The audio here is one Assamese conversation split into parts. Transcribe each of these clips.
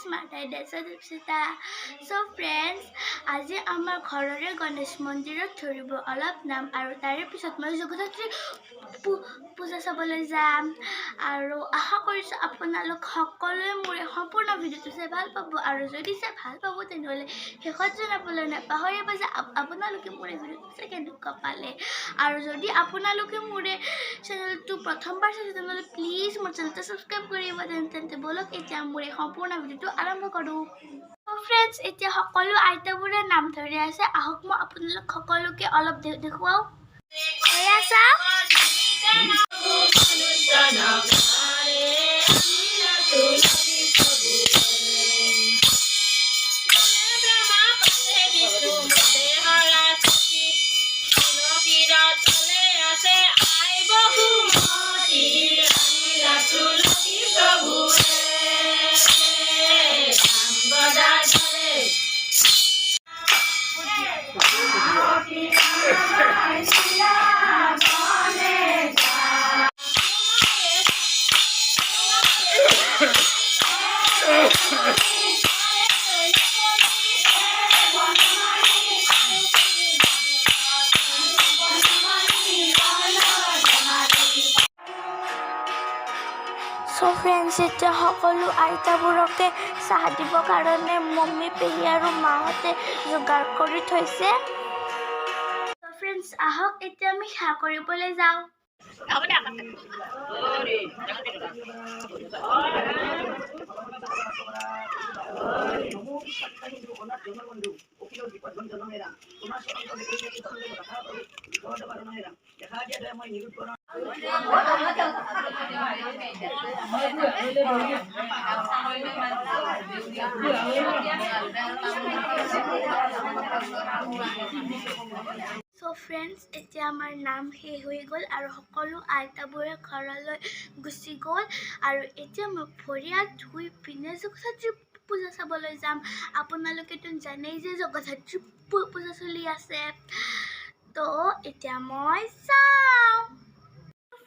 Smarter Days of Ipshita. So friends, আজি আমাৰ ঘৰৰে গণেশ মন্দিৰত ধৰিব অলপ নাম আৰু তাৰে পিছত মই জগতত্ৰী পূজা চাবলৈ যাম আৰু আশা কৰিছোঁ আপোনালোক সকলোৱে মোৰ সম্পূৰ্ণ ভিডিঅ'টো চাই ভাল পাব আৰু যদি চাই ভাল পাব তেনেহ'লে শেষত জনাবলৈ নাপাহৰিব যে আপোনালোকে মোৰ ভিডিঅ'টো চাই কেনেকুৱা পালে আৰু যদি আপোনালোকে মোৰ চেনেলটো প্ৰথমবাৰ চাইছে তেনেহ'লে প্লিজ মোৰ চেনেলটো সাবস্ক্ৰাইব কৰিব তেন্তে বলক এতিয়া মোৰ সম্পূৰ্ণ ভিডিঅ'টো আৰম্ভ কৰোঁ ফ্ৰেণ্ডছ এতিয়া সকলো আইতাবোৰে নাম ধৰি আছে আহক মই আপোনালোক সকলোকে অলপ দেখুৱাও এয়া চাওক So friends, এতিয়া সকলো আইতাবোৰকে চাহ দিব কাৰণে মম্মি পেহী আৰু মাহঁতে যোগাৰ কৰি থৈছে So friends, আহক এতিয়া আমি চাহ কৰিবলৈ যাওঁ So friends, এতিয়া আমাৰ নাম শেষ হৈ গ'ল আৰু সকলো আইতাবোৰে ঘৰলৈ গুচি গ'ল আৰু এতিয়া মই ভৰি হাত ধুই পিনে জগতধাত্ৰী পূজা চাবলৈ যাম আপোনালোকেতো জানেই যে জগতধাত্ৰী পূজা চলি আছে তো এতিয়া মই যাওঁ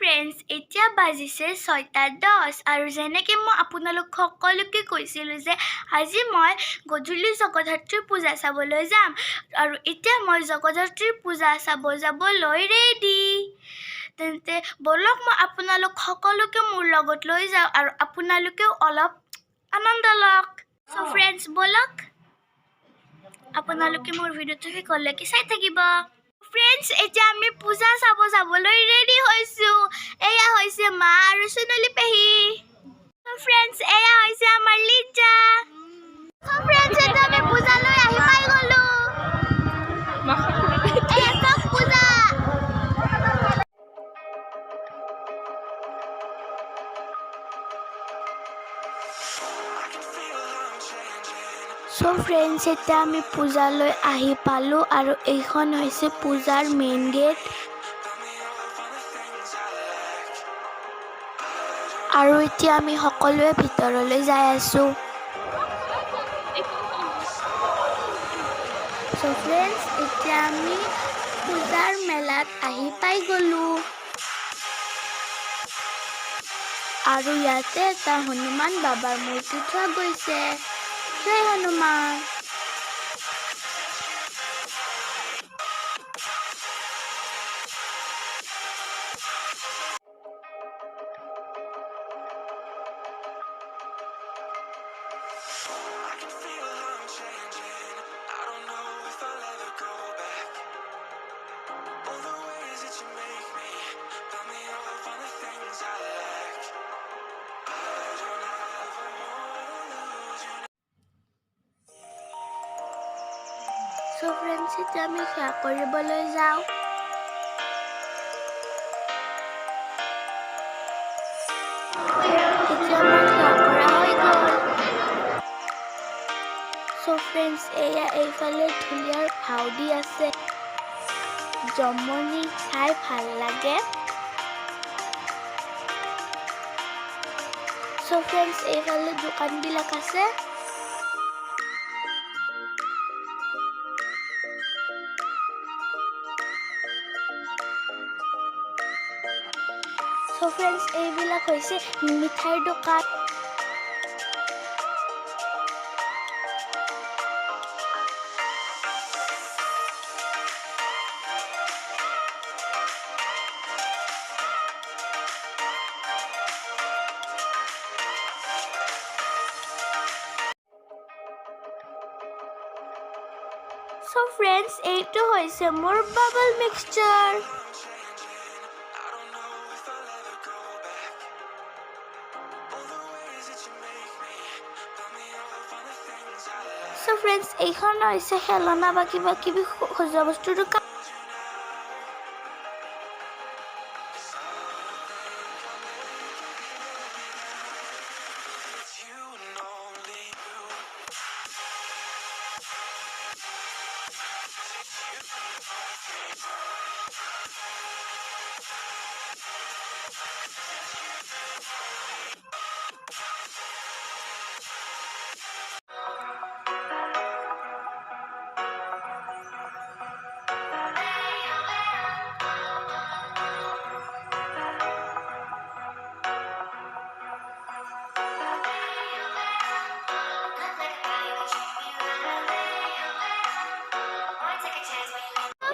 ফ্ৰেণ্ডছ এতিয়া বাজিছে 6:10 আৰু যেনেকৈ মই আপোনালোক সকলোকে কৈছিলোঁ যে আজি মই গধূলি জগতধাত্ৰী পূজা চাবলৈ যাম আৰু এতিয়া মই জগতধাত্ৰী পূজা চাব যাবলৈ ৰেডি তেন্তে বলক মই আপোনালোক সকলোকে মোৰ লগত লৈ যাওঁ আৰু আপোনালোকেও অলপ আনন্দ লওক So friends, বলক আপোনালোকে মোৰ ভিডিঅ'টো শেষলৈকে চাই থাকিব ফ্ৰেণ্ডছ এতিয়া আমি পূজা চাব যাবলৈ ৰেডি হৈছোঁ এয়া হৈছে মা আৰু সোণালী পেহী ফ্ৰেণ্ডছ এয়া হৈছে আমাৰ লিজা ফ্ৰেণ্ডছ এতিয়া আমি পূজালৈ আহি পাই গ'লো এয়া চাওক পূজা So friends, এতিয়া আমি পূজালৈ আহি পালোঁ আৰু এইখন হৈছে পূজাৰ মেইন গেট আৰু এতিয়া আমি সকলোৱে ভিতৰলৈ যাই আছোঁ So friends, এতিয়া আমি পূজাৰ মেলাত আহি পাই গ'লোঁ আৰু ইয়াতে এটা হনুমান বাবাৰ মূৰ্তি থোৱা গৈছে জয় হনুমান So friends, এতিয়া আমি সেৱা কৰিবলৈ যাওঁ এতিয়া মোৰ সেৱা কৰা হৈ গ'ল So friends, এয়া এইফালে ঢুলীয়াৰ ভাও দি আছে জমনি চাই ভাল লাগে So friends, এইফালে দোকানবিলাক আছে So friends, এইবিলাক হৈছে মিঠাইৰ দোকান So friends, এইটো হৈছে মোৰ bubble mixture. So friends, এইখন হৈছে খেলনা বা কিবা কিবি সজোৱা বস্তুৰ দোকান.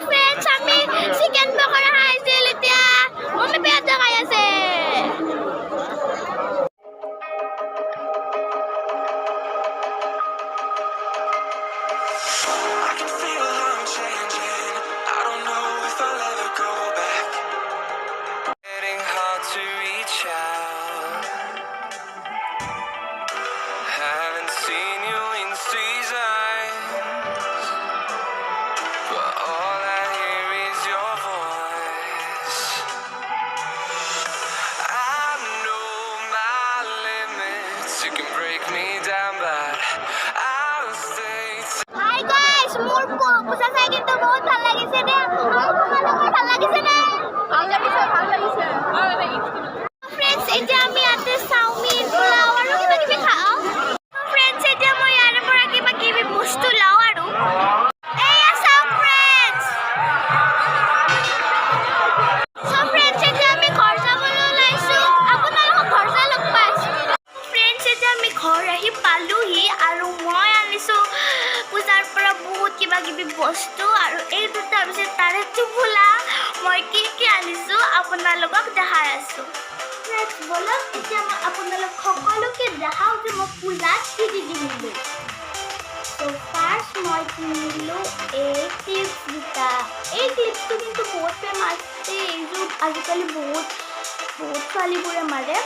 Friends, আমি চিকেন পকৰা খাইছিল এতিয়া মমি পেট দেখাই আছে. Hi guys, মোৰ পুজা চাই কিন্তু বহুত ভাল লাগিছে দে. তোমালোকৰ ভাল লাগিছে নে? ভাল লাগিছে. Friends, এতিয়া আমি ইয়াতে চাওমিন, পোলাও আৰু কিবা কিবি খাওঁ. Friends, এতিয়া মই ইয়াৰ পৰা কিবা কিবি বস্তু লওঁ আৰু. এয়া চাওক friends. So friends, এতিয়া আমি ঘৰ যাবলৈ ওলাইছোঁ. আপোনালোকক ঘৰ যাই লগ পাইছোঁ. Friends, এতিয়া আমি ঘৰ আহি পালোহি আৰু মই আনিছোঁ পূজাৰ পৰা বহুত কিবা কিবি বস্তু আৰু এই দুটা পিছত তাৰে টোপোলা মই কি আনিছোঁ আপোনালোকক দেখাই আছোঁ. Friends, বলক এতিয়া মই আপোনালোক সকলোকে দেখাওঁ যে মই পূজাত কি কিনিলোঁ. So first মই কিনিলোঁ এই ক্লিপছ দুটা. এই ক্লিপছটো কিন্তু বহুত ফেমাছ. এইযোৰ আজিকালি বহুত ছোৱালীবোৰে মাৰে.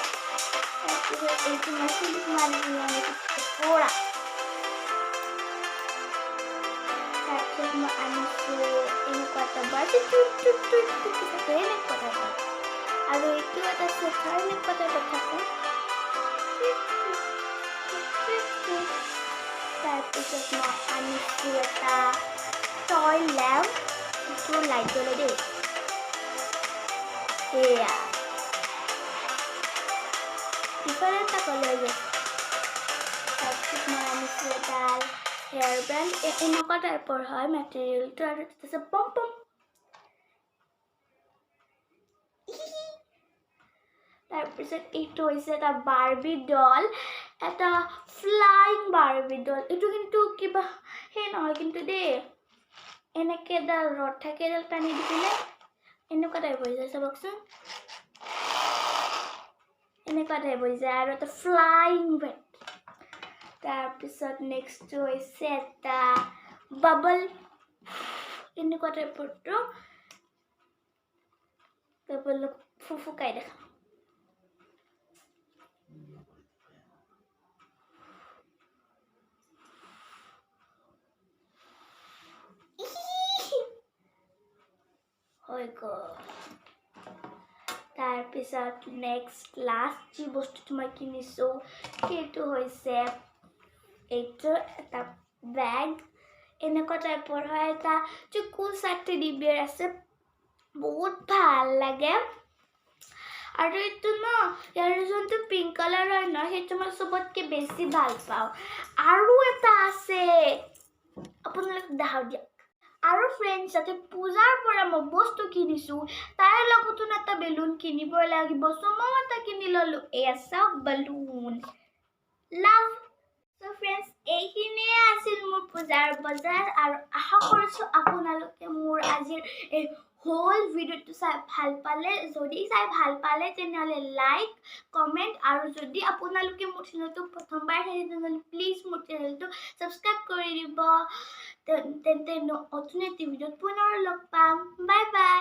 এইটো মই চুলিত মাৰি পৰা. তাৰপিছত মই আনিছোঁ এনেকুৱা এটা বাজি এনেকুৱা এটা আৰু এইটো এটা চোফা এনেকুৱা এটা থাকে. তাৰপিছত মই আনিছোঁ এটা টয় লেম্প. এইটো লাইট জ্বলে দেই. সেয়া ডিফাৰেণ্ট এটা কালাৰ আছে. তাৰপিছত মই আনিছোঁ এডাল হেয়াৰ বেণ্ড. এনেকুৱা টাইপৰ হয় মেটেৰিয়েলটো আৰু তাৰপিছত পম পম. তাৰপিছত এইটো হৈছে এটা বাৰ্বি ডল, এটা ফ্লাইং বাৰ্বি ডল. এইটো কিন্তু কিবা সেই নহয় কিন্তু দেই. এনেকৈ এডাল ৰড থাকে, এডাল টানি দি পিনে এনেকুৱা টাইপ হৈ যায়. চাবকচোন এনেকুৱা টাইপ হৈ যায় আৰু এটা ফ্লাইং বেট. তাৰপিছত নেক্সটটো হৈছে এটা বাবল এনেকুৱা টাইপৰটো. বাবলক ফুফুকাই দেখা. হৈ গ'ল. তাৰপিছত নেক্সট লাষ্ট যি বস্তুটো মই কিনিছোঁ সেইটো হৈছে এইটো এটা বেগ. এনেকুৱা টাইপৰ হয়. এটা চুকু চাটি ডিবিৰ আছে. বহুত ভাল লাগে. আৰু এইটো ন ইয়াৰ যোনটো পিংক কালাৰ হয় ন সেইটো মই চবতকৈ বেছি ভাল পাওঁ. আৰু এটা আছে আপোনালোক দেখাওঁ দিয়ক. আৰু ফ্ৰেণ্ডছ, যাতে পূজাৰ পৰা মই বস্তু কিনিছোঁ তাৰে লগতো এটা বেলুন কিনিবই লাগিব. চ' মই এটা কিনি ল'লোঁ. এয়া চাওক বেলুন লাভ. চ' ফ্ৰেণ্ডছ, এইখিনিয়ে আছিল মোৰ পূজাৰ বজাৰ আৰু আশা কৰিছোঁ আপোনালোকে মোৰ আজিৰ এই হোল ভিডিঅ'টো চাই ভাল পালে, যদি চাই ভাল পালে তেনেহ'লে লাইক, কমেণ্ট, আৰু যদি আপোনালোকে মোৰ চেনেলটো প্ৰথমবাৰ চাইছে তেনেহ'লে প্লিজ মোৰ চেনেলটো ছাবস্ক্ৰাইব কৰি দিব। তেন্তে নতুন এটি ভিডিঅ'ত পুনৰ লগ পাম। Bye bye.